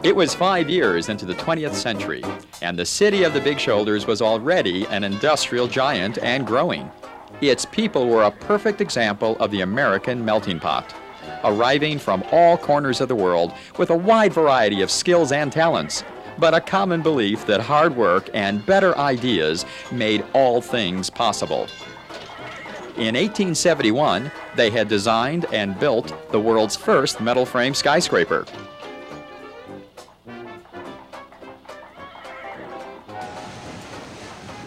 It was 5 years into the 20th century, and the city of the Big Shoulders was already an industrial giant and growing. Its people were a perfect example of the American melting pot, arriving from all corners of the world with a wide variety of skills and talents, but a common belief that hard work and better ideas made all things possible. In 1871, they had designed and built the world's first metal frame skyscraper.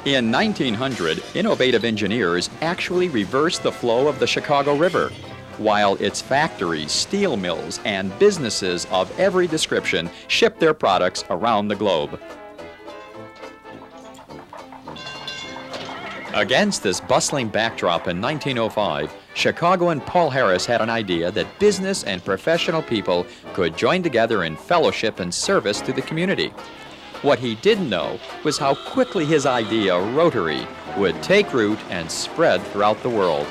In 1900, innovative engineers actually reversed the flow of the Chicago River, while its factories, steel mills, and businesses of every description shipped their products around the globe. Against this bustling backdrop in 1905, Chicagoan Paul Harris had an idea that business and professional people could join together in fellowship and service to the community. What he didn't know was how quickly his idea, Rotary, would take root and spread throughout the world.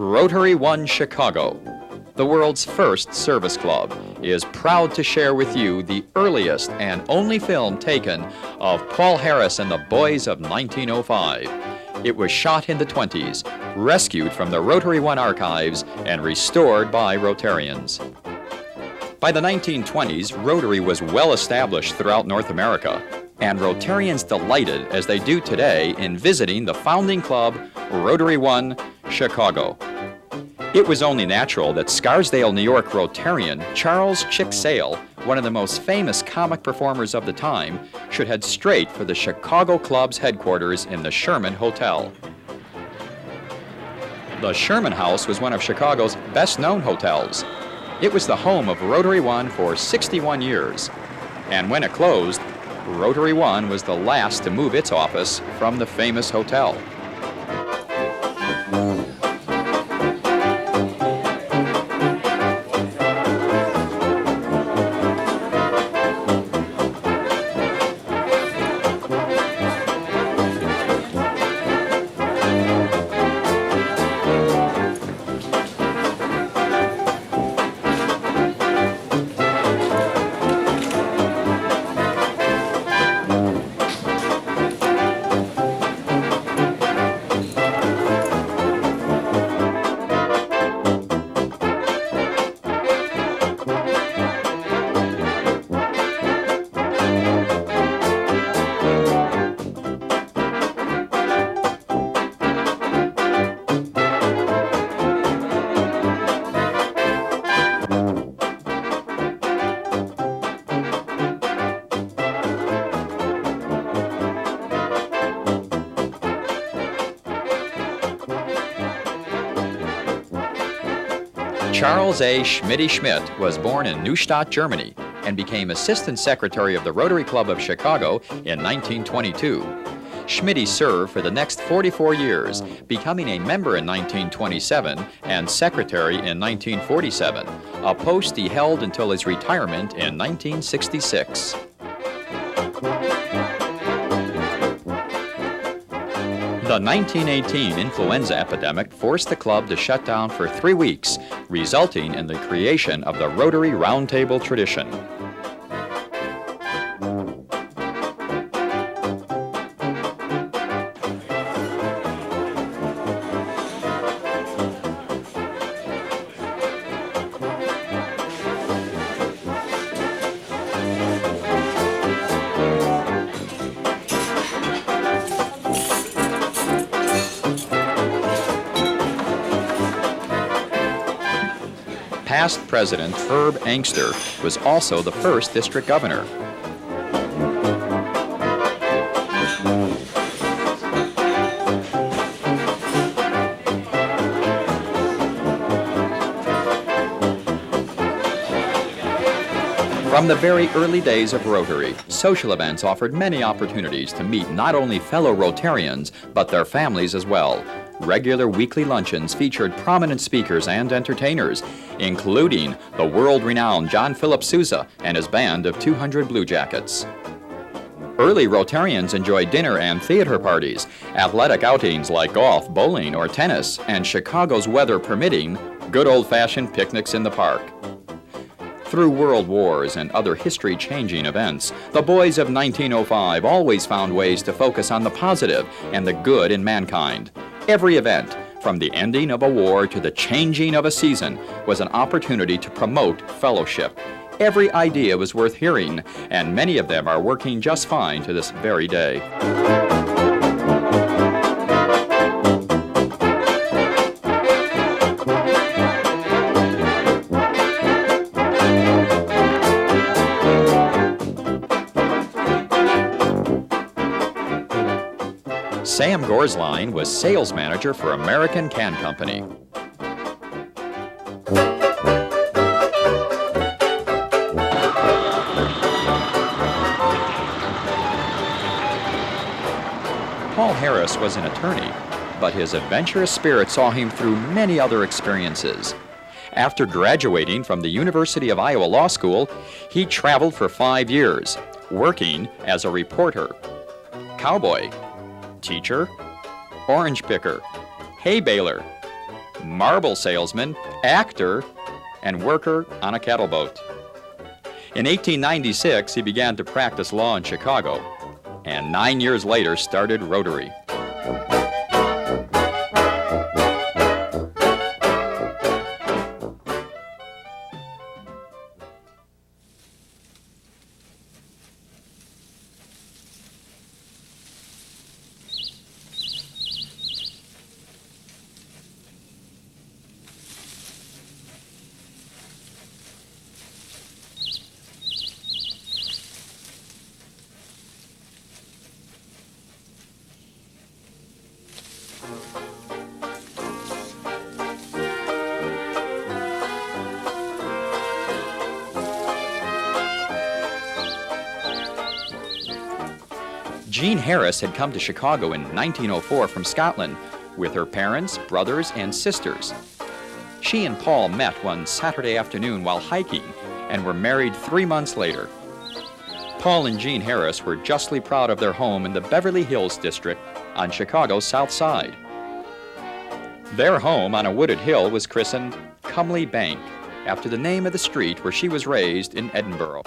Rotary One Chicago, the world's first service club, is proud to share with you the earliest and only film taken of Paul Harris and the boys of 1905. It was shot in the 20s, rescued from the Rotary One archives, and restored by Rotarians. By the 1920s, Rotary was well established throughout North America, and Rotarians delighted, as they do today, in visiting the founding club, Rotary One Chicago. It was only natural that Scarsdale, New York Rotarian Charles Chick Sale, one of the most famous comic performers of the time, should head straight for the Chicago Club's headquarters in the Sherman Hotel. The Sherman House was one of Chicago's best-known hotels. It was the home of Rotary One for 61 years, and when it closed, Rotary One was the last to move its office from the famous hotel. Charles A. Schmidt was born in Neustadt, Germany, and became Assistant Secretary of the Rotary Club of Chicago in 1922. Schmidt served for the next 44 years, becoming a member in 1927 and Secretary in 1947, a post he held until his retirement in 1966. The 1918 influenza epidemic forced the club to shut down for 3 weeks, resulting in the creation of the Rotary Roundtable tradition. Past President Herb Angster was also the first district governor. From the very early days of Rotary, social events offered many opportunities to meet not only fellow Rotarians, but their families as well. Regular weekly luncheons featured prominent speakers and entertainers, including the world-renowned John Philip Sousa and his band of 200 Blue Jackets. Early Rotarians enjoyed dinner and theater parties, athletic outings like golf, bowling, or tennis, and Chicago's weather permitting, good old-fashioned picnics in the park. Through world wars and other history-changing events, the boys of 1905 always found ways to focus on the positive and the good in mankind. Every event, from the ending of a war to the changing of a season, was an opportunity to promote fellowship. Every idea was worth hearing, and many of them are working just fine to this very day. Sam Gorsline was sales manager for American Can Company. Paul Harris was an attorney, but his adventurous spirit saw him through many other experiences. After graduating from the University of Iowa Law School, he traveled for 5 years, working as a reporter, cowboy, teacher, orange picker, hay baler, marble salesman, actor, and worker on a cattle boat. In 1896, he began to practice law in Chicago, and 9 years later started Rotary. Jean Harris had come to Chicago in 1904 from Scotland with her parents, brothers, and sisters. She and Paul met one Saturday afternoon while hiking and were married 3 months later. Paul and Jean Harris were justly proud of their home in the Beverly Hills district on Chicago's South Side. Their home on a wooded hill was christened Cumley Bank, after the name of the street where she was raised in Edinburgh.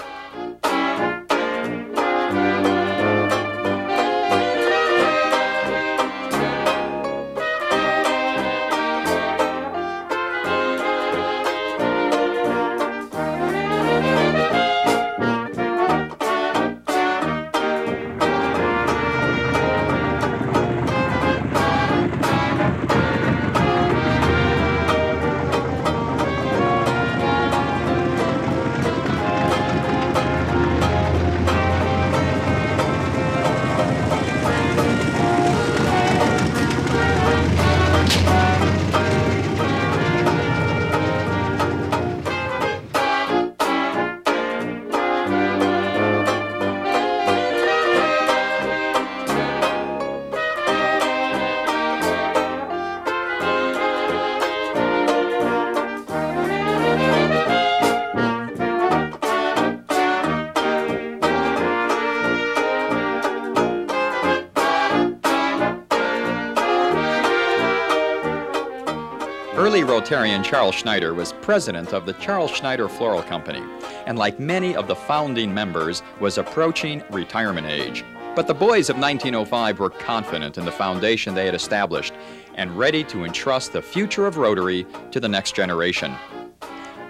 Early Rotarian Charles Schneider was president of the Charles Schneider Floral Company, and like many of the founding members, was approaching retirement age. But the boys of 1905 were confident in the foundation they had established and ready to entrust the future of Rotary to the next generation.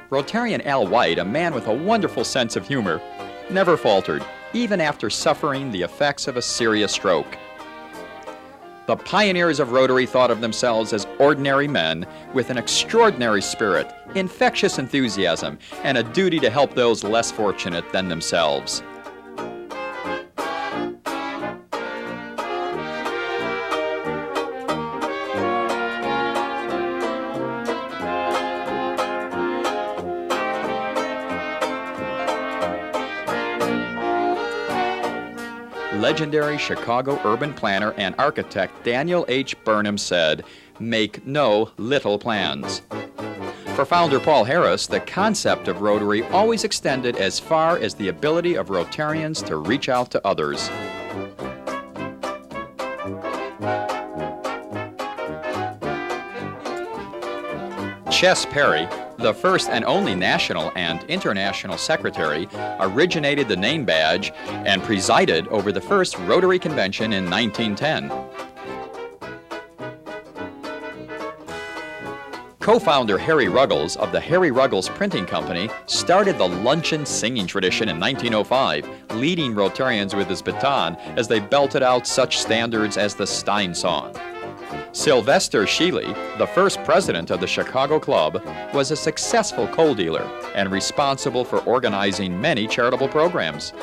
Rotarian Al White, a man with a wonderful sense of humor, never faltered, even after suffering the effects of a serious stroke. The pioneers of Rotary thought of themselves as ordinary men with an extraordinary spirit, infectious enthusiasm, and a duty to help those less fortunate than themselves. Legendary Chicago urban planner and architect Daniel H. Burnham said, "Make no little plans." For founder Paul Harris, the concept of Rotary always extended as far as the ability of Rotarians to reach out to others. Chess Perry, the first and only national and international secretary, originated the name badge and presided over the first Rotary Convention in 1910. Co-founder Harry Ruggles of the Harry Ruggles Printing Company started the luncheon singing tradition in 1905, leading Rotarians with his baton as they belted out such standards as the Stein Song. Sylvester Sheely, the first president of the Chicago Club, was a successful coal dealer and responsible for organizing many charitable programs.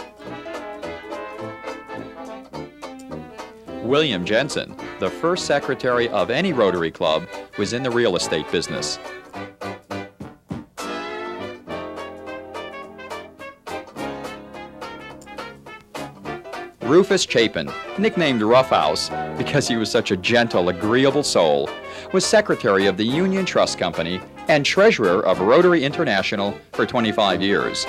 William Jensen, the first secretary of any Rotary Club, was in the real estate business. Rufus Chapin, nicknamed Roughhouse because he was such a gentle, agreeable soul, was secretary of the Union Trust Company and treasurer of Rotary International for 25 years.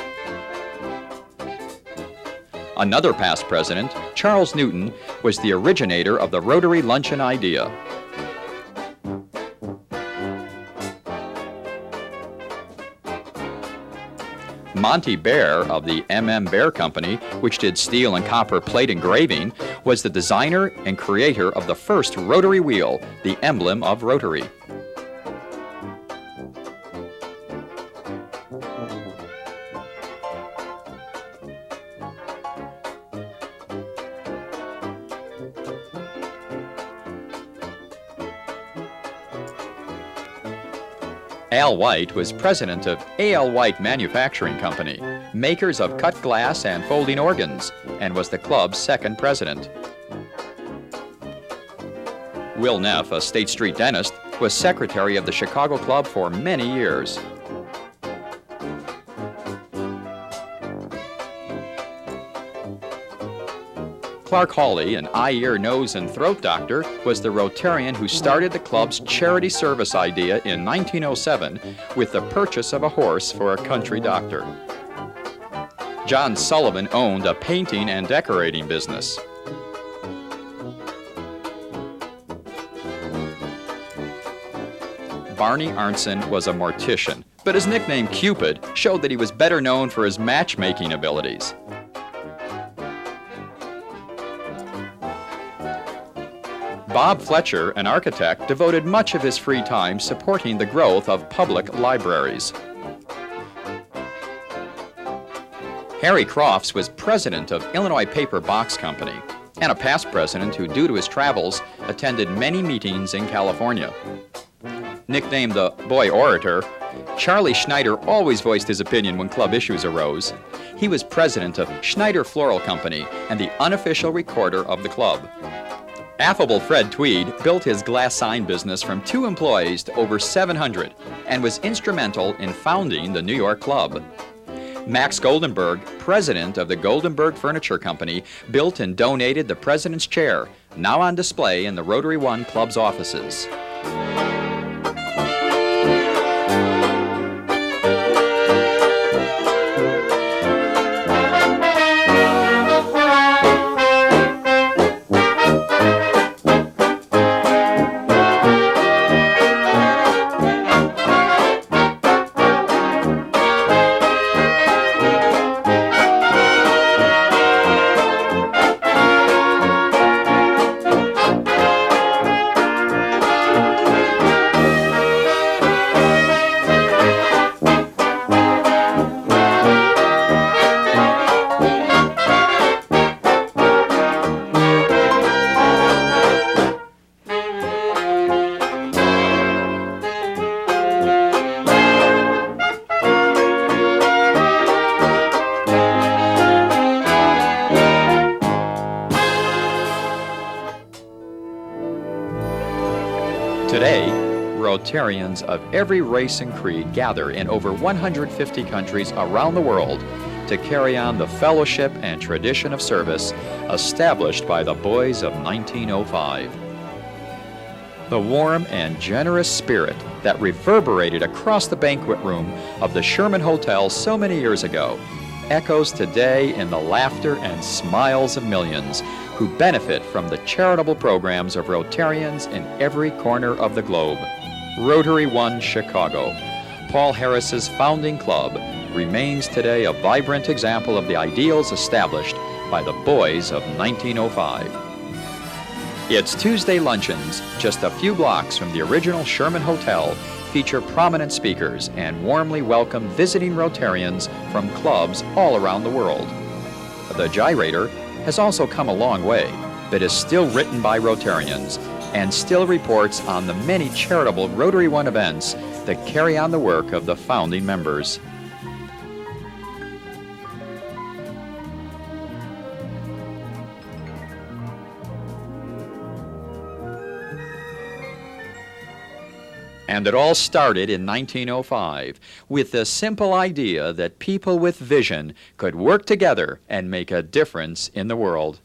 Another past president, Charles Newton, was the originator of the Rotary luncheon idea. Monty Bear of the M.M. Bear Company, which did steel and copper plate engraving, was the designer and creator of the first rotary wheel, the emblem of Rotary. Al White was president of A.L. White Manufacturing Company, makers of cut glass and folding organs, and was the club's second president. Will Neff, a State Street dentist, was secretary of the Chicago Club for many years. Clark Hawley, an eye, ear, nose, and throat doctor, was the Rotarian who started the club's charity service idea in 1907 with the purchase of a horse for a country doctor. John Sullivan owned a painting and decorating business. Barney Arnson was a mortician, but his nickname Cupid showed that he was better known for his matchmaking abilities. Bob Fletcher, an architect, devoted much of his free time supporting the growth of public libraries. Harry Crofts was president of Illinois Paper Box Company and a past president who, due to his travels, attended many meetings in California. Nicknamed the Boy Orator, Charlie Schneider always voiced his opinion when club issues arose. He was president of Schneider Floral Company and the unofficial recorder of the club. Affable Fred Tweed built his glass sign business from 2 employees to over 700 and was instrumental in founding the New York Club. Max Goldenberg, president of the Goldenberg Furniture Company, built and donated the President's Chair, now on display in the Rotary One Club's offices. Today, Rotarians of every race and creed gather in over 150 countries around the world to carry on the fellowship and tradition of service established by the boys of 1905. The warm and generous spirit that reverberated across the banquet room of the Sherman Hotel so many years ago echoes today in the laughter and smiles of millions who benefit from the charitable programs of Rotarians in every corner of the globe. Rotary One Chicago, Paul Harris's founding club, remains today a vibrant example of the ideals established by the boys of 1905. Its Tuesday luncheons, just a few blocks from the original Sherman Hotel, feature prominent speakers and warmly welcome visiting Rotarians from clubs all around the world. The Gyrator has also come a long way, but is still written by Rotarians and still reports on the many charitable Rotary One events that carry on the work of the founding members. And it all started in 1905 with the simple idea that people with vision could work together and make a difference in the world.